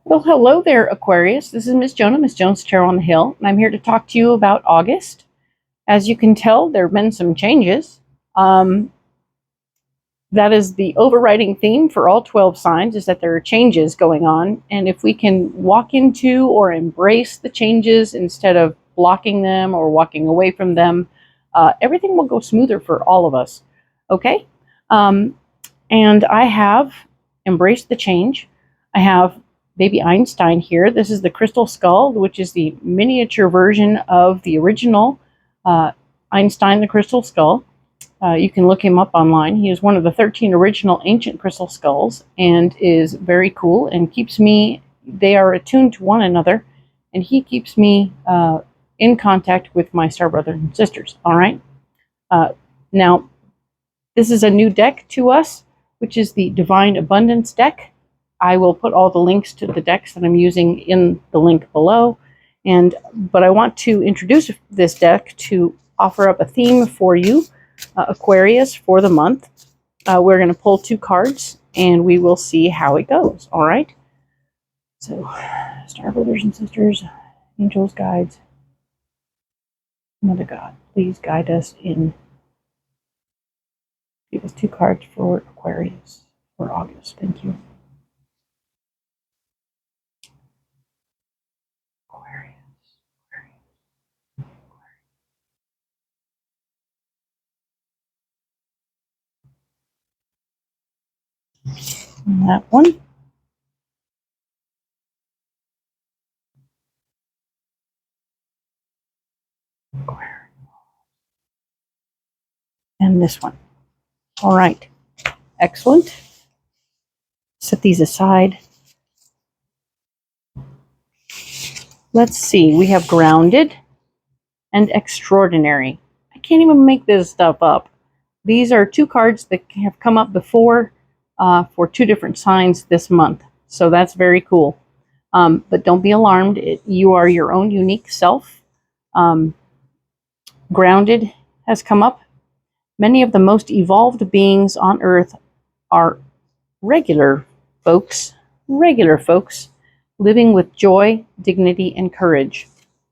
Well, hello there, Aquarius. This is Miss Jonah, Miss Jones Tarot on the Hill, and I'm here to talk to you about August. As you can tell, there have been some changes. That is the overriding theme for all 12 signs, is that there are changes going on. And if we can walk into or embrace the changes instead of blocking them or walking away from them, everything will go smoother for all of us. Okay? And I have embraced the change. I have Baby Einstein here. This is the crystal skull, which is the miniature version of the original Einstein, the crystal skull. You can look him up online. He is one of the 13 original ancient crystal skulls and is very cool and keeps me, they are attuned to one another, and he keeps me in contact with my star brothers and sisters. All right. Now, this is a new deck to us, which is the Devine Abundance deck. I will put all the links to the decks that I'm using in the link below. But I want to introduce this deck to offer up a theme for you, Aquarius, for the month. We're going to pull 2 cards and we will see how it goes. All right. So, star brothers and sisters, angels, guides, Mother God, please guide us in. Give us 2 cards for Aquarius for August. Thank you. And that one. And this one. All right. Excellent. Set these aside. Let's see. We have grounded and extraordinary. I can't even make this stuff up. These are 2 cards that have come up before for 2 different signs this month. So that's very cool. But don't be alarmed. You are your own unique self. Grounded has come up. Many of the most evolved beings on Earth are regular folks, living with joy, dignity, and courage.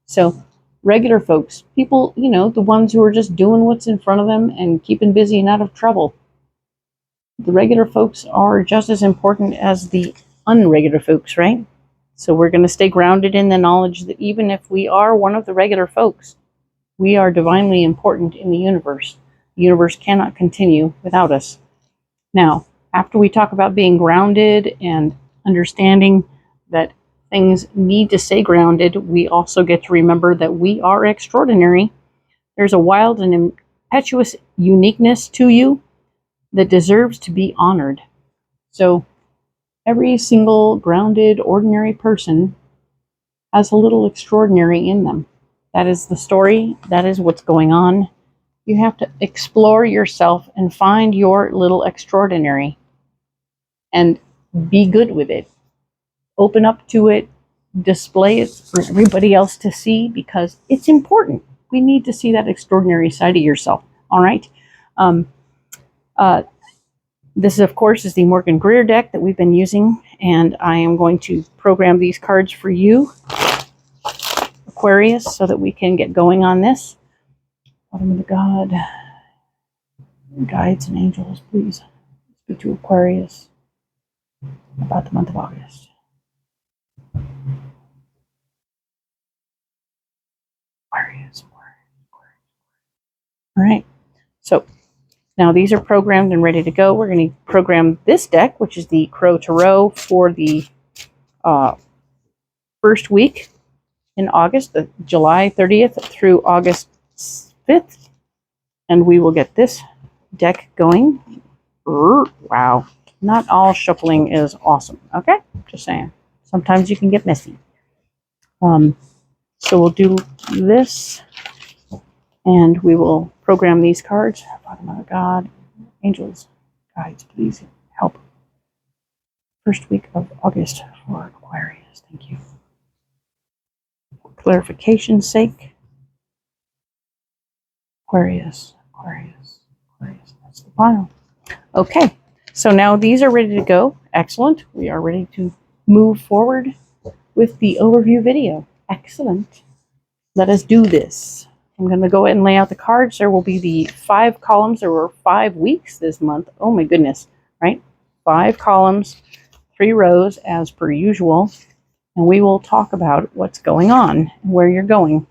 So regular folks, people, you know, the ones who are just doing what's in front of them and keeping busy and out of trouble. The regular folks are just as important as the unregular folks, right? So we're going to stay grounded in the knowledge that even if we are one of the regular folks, we are divinely important in the universe. The universe cannot continue without us. Now, after we talk about being grounded and understanding that things need to stay grounded, we also get to remember that we are extraordinary. There's a wild and impetuous uniqueness to you that deserves to be honored. So every single grounded, ordinary person has a little extraordinary in them. That is the story. That is what's going on. You have to explore yourself and find your little extraordinary and be good with it. Open up to it. Display it for everybody else to see because it's important. We need to see that extraordinary side of yourself. All right. This, of course, is the Morgan-Greer deck that we've been using, and I am going to program these cards for you, Aquarius, so that we can get going on this. Bottom of the God, guides and angels, please speak to Aquarius about the month of August. Aquarius. All right. So now these are programmed and ready to go. We're going to program this deck, which is the Crow Tarot, for the first week in August, the July 30th through August 5th. And we will get this deck going. Wow. Not all shuffling is awesome. Okay? Just saying. Sometimes you can get messy. So we'll do this, and we will program these cards. Father, Mother, God, angels, guides, please help. First week of August for Aquarius. Thank you. For clarification's sake, Aquarius. That's the pile. Okay, so now these are ready to go. Excellent. We are ready to move forward with the overview video. Excellent. Let us do this. I'm going to go ahead and lay out the cards. There will be the 5 columns. There were 5 weeks this month. Oh my goodness, right? 5 columns, 3 rows as per usual. And we will talk about what's going on and where you're going.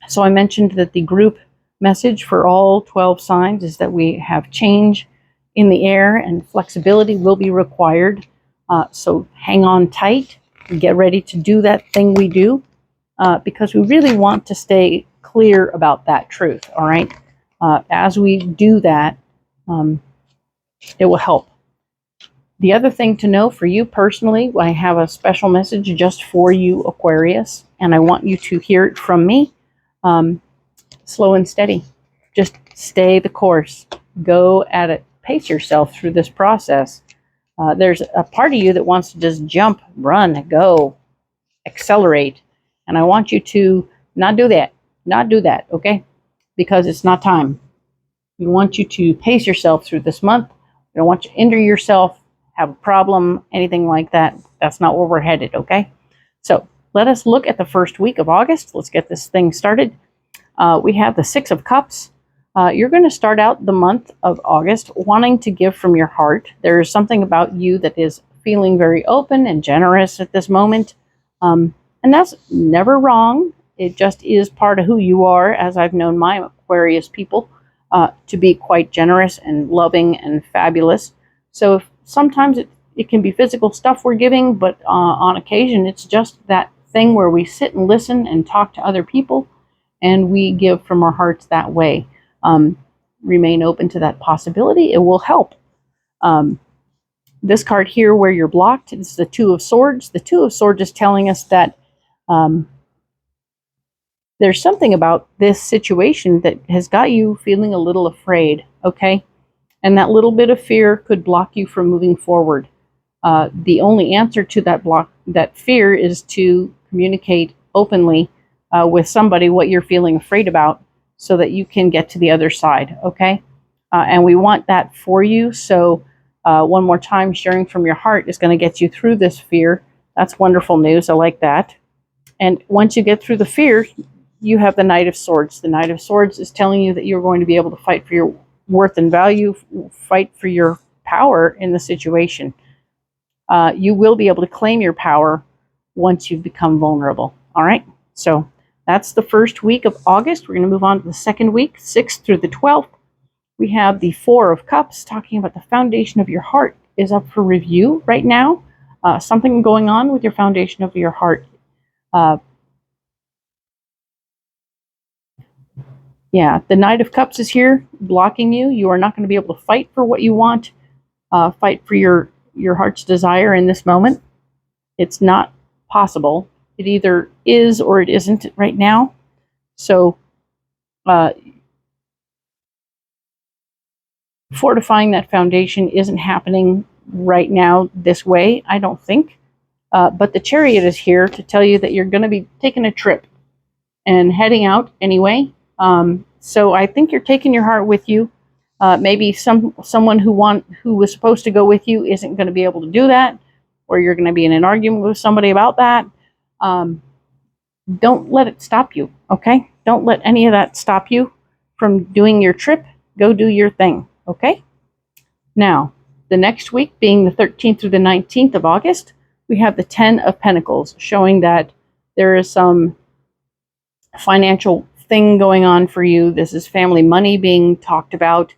So I mentioned that the group message for all 12 signs is that we have change in the air and flexibility will be required. So hang on tight and get ready to do that thing we do because we really want to stay clear about that truth, all right? As we do that, it will help. The other thing to know for you personally, I have a special message just for you, Aquarius, and I want you to hear it from me. Slow and steady. Just stay the course. Go at it. Pace yourself through this process. There's a part of you that wants to just jump, run, go, accelerate. And I want you to not do that. Not do that, okay? Because it's not time. We want you to pace yourself through this month. We don't want you to injure yourself, have a problem, anything like that. That's not where we're headed, okay? So let us look at the first week of August. Let's get this thing started. We have the 6 of Cups. You're going to start out the month of August wanting to give from your heart. There is something about you that is feeling very open and generous at this moment. And that's never wrong. It just is part of who you are, as I've known my Aquarius people to be quite generous and loving and fabulous. So if sometimes it can be physical stuff we're giving, but on occasion it's just that thing where we sit and listen and talk to other people and we give from our hearts that way. Remain open to that possibility. It will help. This card here where you're blocked, it's the 2 of Swords. The 2 of Swords is telling us that there's something about this situation that has got you feeling a little afraid, okay? And that little bit of fear could block you from moving forward. The only answer to that fear is to communicate openly with somebody what you're feeling afraid about so that you can get to the other side, okay? And we want that for you. So one more time, sharing from your heart is going to get you through this fear. That's wonderful news. I like that. And once you get through the fear, you have the Knight of Swords. The Knight of Swords is telling you that you're going to be able to fight for your worth and value, fight for your power in the situation. You will be able to claim your power once you've become vulnerable. All right? So that's the first week of August. We're going to move on to the second week, 6th through the 12th. We have the 4 of Cups talking about the foundation of your heart is up for review right now. Something going on with your foundation of your heart. Yeah, the Knight of Cups is here blocking you. You are not going to be able to fight for what you want, fight for your heart's desire in this moment. It's not possible. It either is or it isn't right now. So fortifying that foundation isn't happening right now this way, I don't think. But the Chariot is here to tell you that you're going to be taking a trip and heading out anyway. So I think you're taking your heart with you. Maybe someone who was supposed to go with you isn't going to be able to do that, or you're going to be in an argument with somebody about that. Don't let it stop you, okay? Don't let any of that stop you from doing your trip. Go do your thing, okay? Now, the next week, being the 13th through the 19th of August, we have the 10 of Pentacles, showing that there is some financial thing going on for you. This is family money being talked about.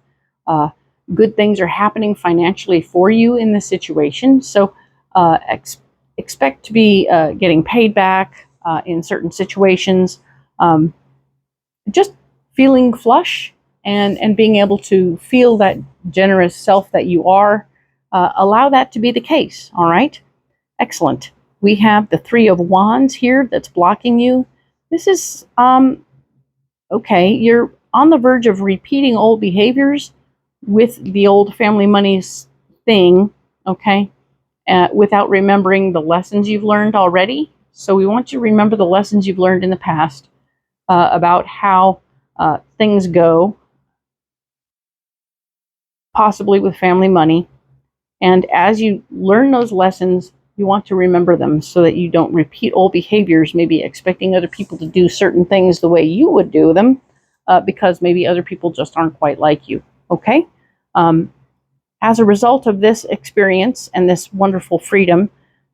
Good things are happening financially for you in this situation. So expect to be getting paid back in certain situations. Just feeling flush and being able to feel that generous self that you are. Allow that to be the case, all right? Excellent. We have the 3 of Wands here that's blocking you. This is, okay, you're on the verge of repeating old behaviors with the old family monies thing, okay, without remembering the lessons you've learned already. So we want you to remember the lessons you've learned in the past about how things go, possibly with family money. And as you learn those lessons, You want to remember them so that you don't repeat old behaviors, maybe expecting other people to do certain things the way you would do them, because maybe other people just aren't quite like you. Okay? As a result of this experience and this wonderful freedom,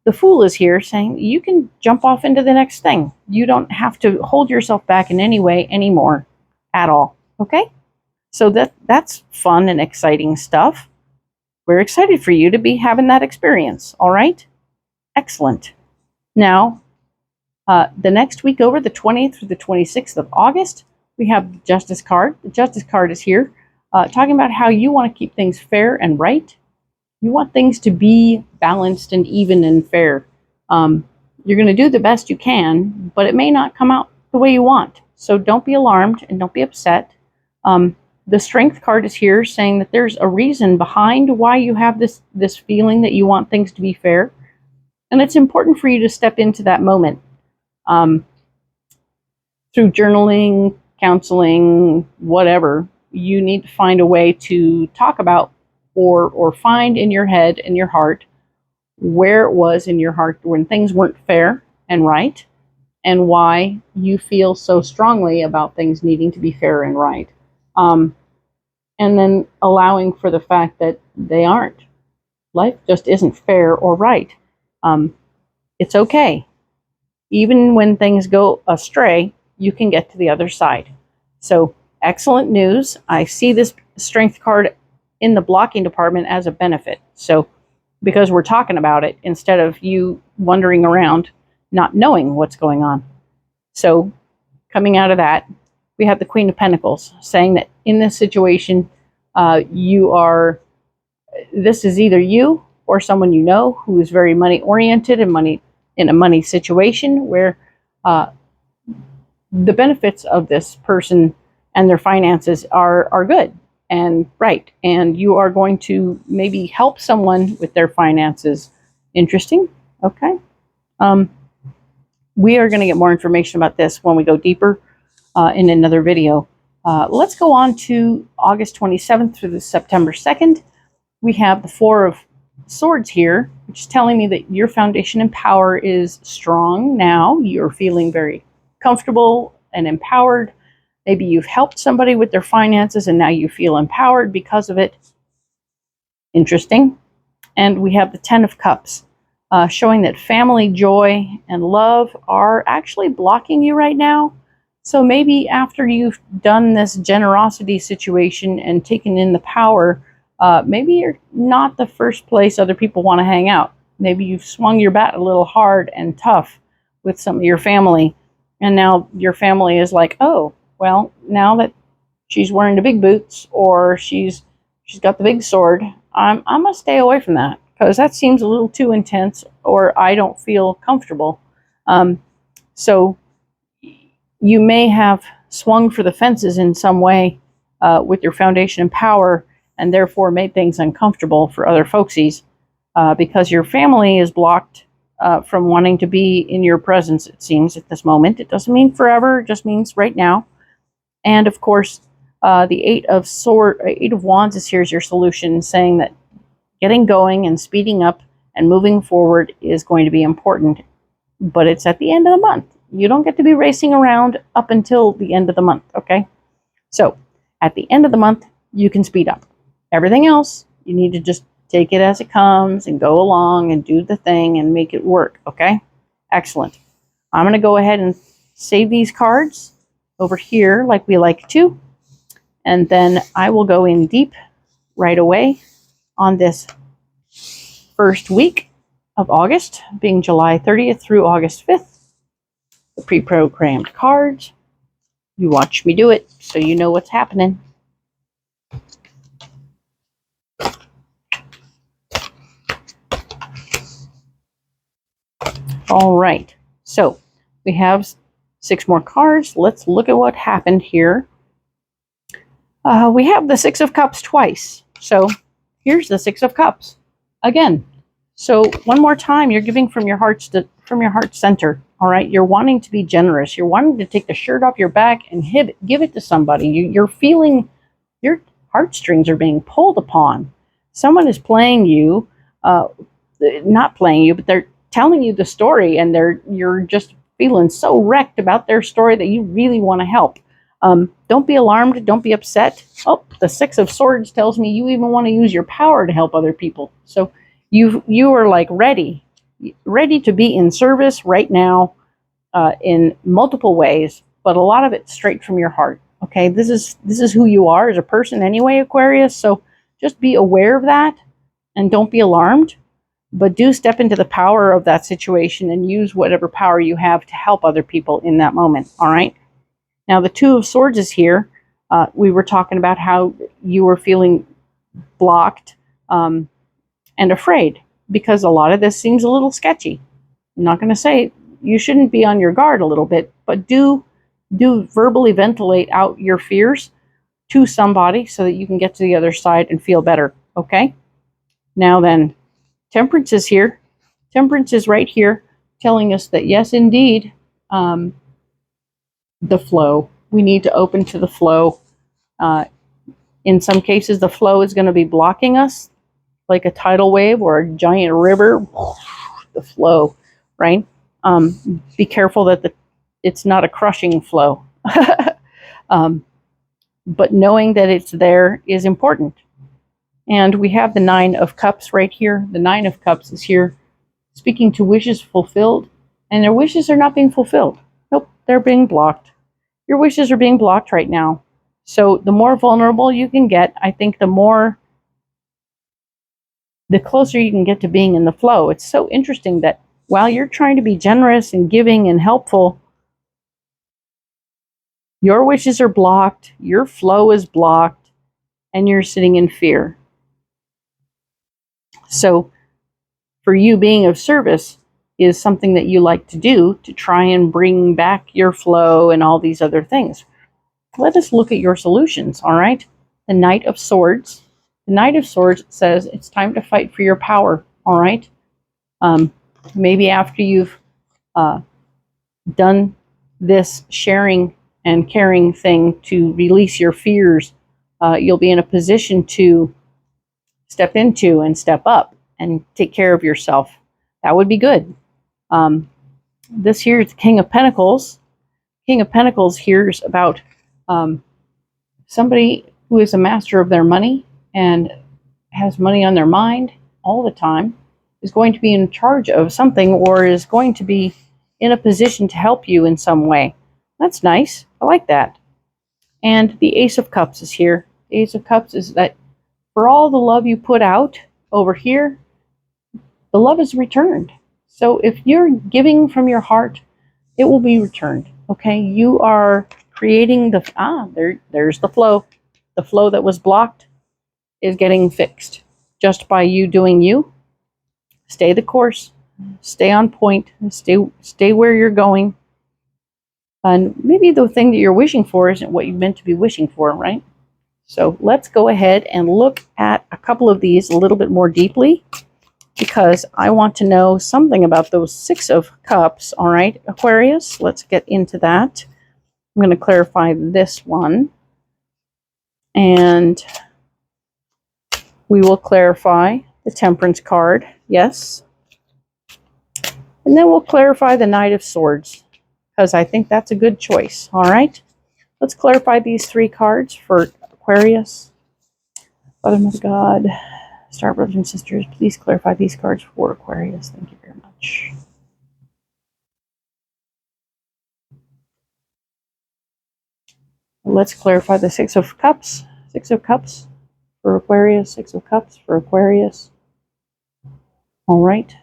the Fool is here saying you can jump off into the next thing. You don't have to hold yourself back in any way anymore at all. Okay? So that's fun and exciting stuff. We're excited for you to be having that experience. All right? Excellent. Now, the next week over, the 20th through the 26th of August, we have the Justice card. The Justice card is here talking about how you want to keep things fair and right. You want things to be balanced and even and fair. You're going to do the best you can, but it may not come out the way you want. So don't be alarmed and don't be upset. The Strength card is here saying that there's a reason behind why you have this feeling that you want things to be fair. And it's important for you to step into that moment through journaling, counseling, whatever. You need to find a way to talk about or find in your head and your heart where it was in your heart when things weren't fair and right, and why you feel so strongly about things needing to be fair and right. And then allowing for the fact that they aren't. Life just isn't fair or right. It's okay. Even when things go astray, you can get to the other side. So, excellent news. I see this Strength card in the blocking department as a benefit. So, because we're talking about it instead of you wandering around not knowing what's going on. So, coming out of that, we have the Queen of Pentacles saying that in this situation, this is either you or someone you know who is very money oriented and in a money situation where the benefits of this person and their finances are good and right. And you are going to maybe help someone with their finances. Interesting. Okay. We are going to get more information about this when we go deeper in another video. Let's go on to August 27th through the September 2nd. We have the Four of Swords here, which is telling me that your foundation and power is strong now. You're feeling very comfortable and empowered. Maybe you've helped somebody with their finances and now you feel empowered because of it. Interesting. And we have the Ten of Cups, showing that family, joy, and love are actually blocking you right now. So maybe after you've done this generosity situation and taken in the power, maybe you're not the first place other people want to hang out. Maybe you've swung your bat a little hard and tough with some of your family. And now your family is like, oh, well, now that she's wearing the big boots or she's got the big sword, I'm going to stay away from that because that seems a little too intense or I don't feel comfortable. So you may have swung for the fences in some way with your foundation and power and therefore made things uncomfortable for other folksies because your family is blocked from wanting to be in your presence, it seems, at this moment. It doesn't mean forever, it just means right now. And of course, the Eight of Wands is here's your solution, saying that getting going and speeding up and moving forward is going to be important, but it's at the end of the month. You don't get to be racing around up until the end of the month, okay? So, at the end of the month, you can speed up. Everything else, you need to just take it as it comes and go along and do the thing and make it work, okay? Excellent. I'm going to go ahead and save these cards over here like we like to, and then I will go in deep right away on this first week of August, being July 30th through August 5th. The pre-programmed cards. You watch me do it so you know what's happening. All right, so we have 6 more cards. Let's look at what happened here. We have the Six of Cups twice. So here's the Six of Cups again. So one more time, you're giving from your heart center. All right, you're wanting to be generous. You're wanting to take the shirt off your back and give it to somebody. You're feeling your heartstrings are being pulled upon. Someone is playing you not playing you, but they're telling you the story, and you're just feeling so wrecked about their story that you really want to help. Don't be alarmed. Don't be upset. Oh, the Six of Swords tells me you even want to use your power to help other people. So you are like ready to be in service right now, in multiple ways, but a lot of it straight from your heart. Okay, this is who you are as a person anyway, Aquarius. So just be aware of that and don't be alarmed, but do step into the power of that situation and use whatever power you have to help other people in that moment. All right. Now the Two of Swords is here. We were talking about how you were feeling blocked and afraid because a lot of this seems a little sketchy. I'm not going to say you shouldn't be on your guard a little bit, but do verbally ventilate out your fears to somebody so that you can get to the other side and feel better. Okay? Now then, Temperance is here. Temperance is right here telling us that yes, indeed, the flow. We need to open to the flow. In some cases, the flow is going to be blocking us like a tidal wave or a giant river. The flow, right? Be careful that it's not a crushing flow. But knowing that it's there is important. And we have the Nine of Cups right here. The Nine of Cups is here speaking to wishes fulfilled, and their wishes are not being fulfilled. Nope, they're being blocked. Your wishes are being blocked right now. So the more vulnerable you can get, I think the closer you can get to being in the flow. It's so interesting that while you're trying to be generous and giving and helpful, your wishes are blocked, your flow is blocked, and you're sitting in fear. So for you, being of service is something that you like to do to try and bring back your flow and all these other things. Let us look at your solutions, all right? The Knight of Swords. The Knight of Swords says it's time to fight for your power, all right? Maybe after you've done this sharing and caring thing to release your fears, you'll be in a position to step into and step up and take care of yourself. That would be good. This here is the King of Pentacles. King of Pentacles here is about somebody who is a master of their money and has money on their mind all the time, is going to be in charge of something or is going to be in a position to help you in some way. That's nice. I like that. And the Ace of Cups is here. The Ace of Cups is that for all the love you put out over here, the love is returned. So if you're giving from your heart, it will be returned. Okay, you are creating there's the flow. The flow that was blocked is getting fixed just by you doing you. Stay the course, stay on point, stay where you're going. And maybe the thing that you're wishing for isn't what you meant to be wishing for, right? So let's go ahead and look at a couple of these a little bit more deeply, because I want to know something about those Six of Cups. All right, Aquarius, let's get into that. I'm going to clarify this one, and we will clarify the Temperance card, yes. And then we'll clarify the Knight of Swords, because I think that's a good choice. All right, let's clarify these three cards for Aquarius. Father, Mother, God, Star Brothers and Sisters, please clarify these cards for Aquarius. Thank you very much. Let's clarify the Six of Cups. Six of Cups for Aquarius. Six of Cups for Aquarius. All right.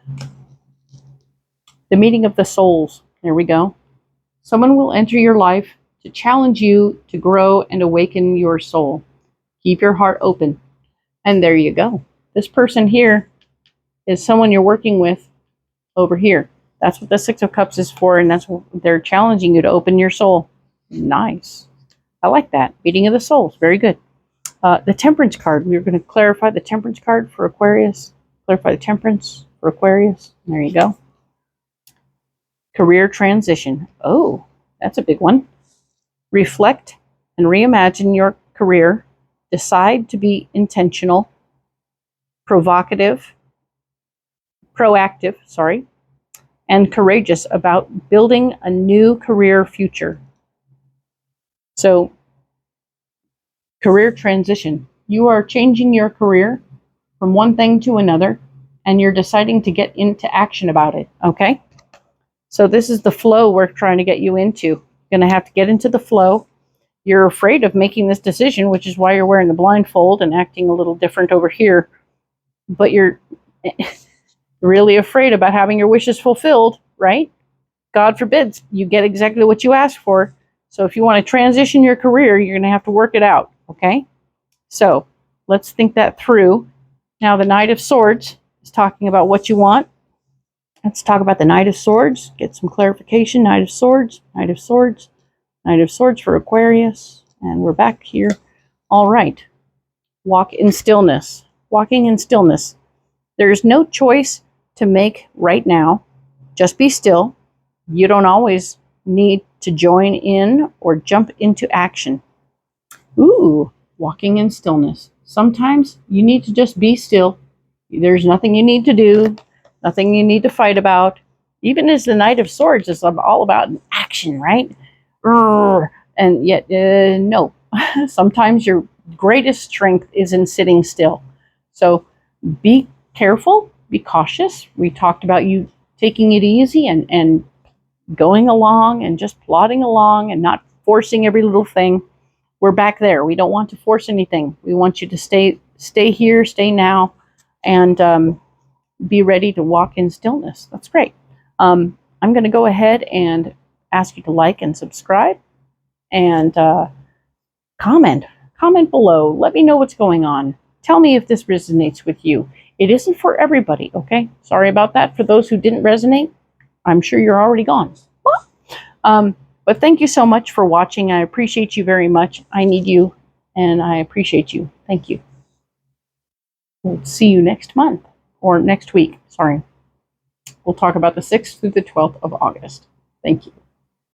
The Meeting of the Souls. There we go. Someone will enter your life to challenge you to grow and awaken your soul. Keep your heart open. And there you go. This person here is someone you're working with over here. That's what the Six of Cups is for, and that's what they're challenging you to open your soul. Nice. I like that. Meeting of the Souls. Very good. The Temperance card. We're going to clarify the Temperance card for Aquarius. Clarify the Temperance for Aquarius. There you go. Career transition. Oh, that's a big one. Reflect and reimagine your career. Decide to be intentional, provocative, proactive, sorry, and courageous about building a new career future. So, career transition. You are changing your career from one thing to another, and you're deciding to get into action about it, okay? So this is the flow we're trying to get you into. You're going to have to get into the flow. You're afraid of making this decision, which is why you're wearing the blindfold and acting a little different over here. But you're really afraid about having your wishes fulfilled, right? God forbid you get exactly what you asked for. So if you want to transition your career, you're going to have to work it out, okay? So let's think that through. Now the Knight of Swords is talking about what you want. Let's talk about the Knight of Swords. Get some clarification. Knight of Swords, Knight of Swords, Knight of Swords for Aquarius. And we're back here. All right. Walk in stillness. Walking in stillness. There's no choice to make right now. Just be still. You don't always need to join in or jump into action. Ooh, walking in stillness. Sometimes you need to just be still. There's nothing you need to do. Nothing you need to fight about. Even as the Knight of Swords is all about action, right? And yet, no. Sometimes your greatest strength is in sitting still. So be careful, be cautious. We talked about you taking it easy and going along and just plodding along and not forcing every little thing. We're back there. We don't want to force anything. We want you to stay here, stay now, and be ready to walk in stillness. That's great. I'm going to go ahead and ask you to like and subscribe and comment below. Let me know what's going on. Tell me if this resonates with you. It isn't for everybody, okay? Sorry about that. For those who didn't resonate, I'm sure you're already gone. But thank you so much for watching. I appreciate you very much. I need you, and I appreciate you. Thank you. We'll see you next month, or next week, sorry. We'll talk about the 6th through the 12th of August. Thank you.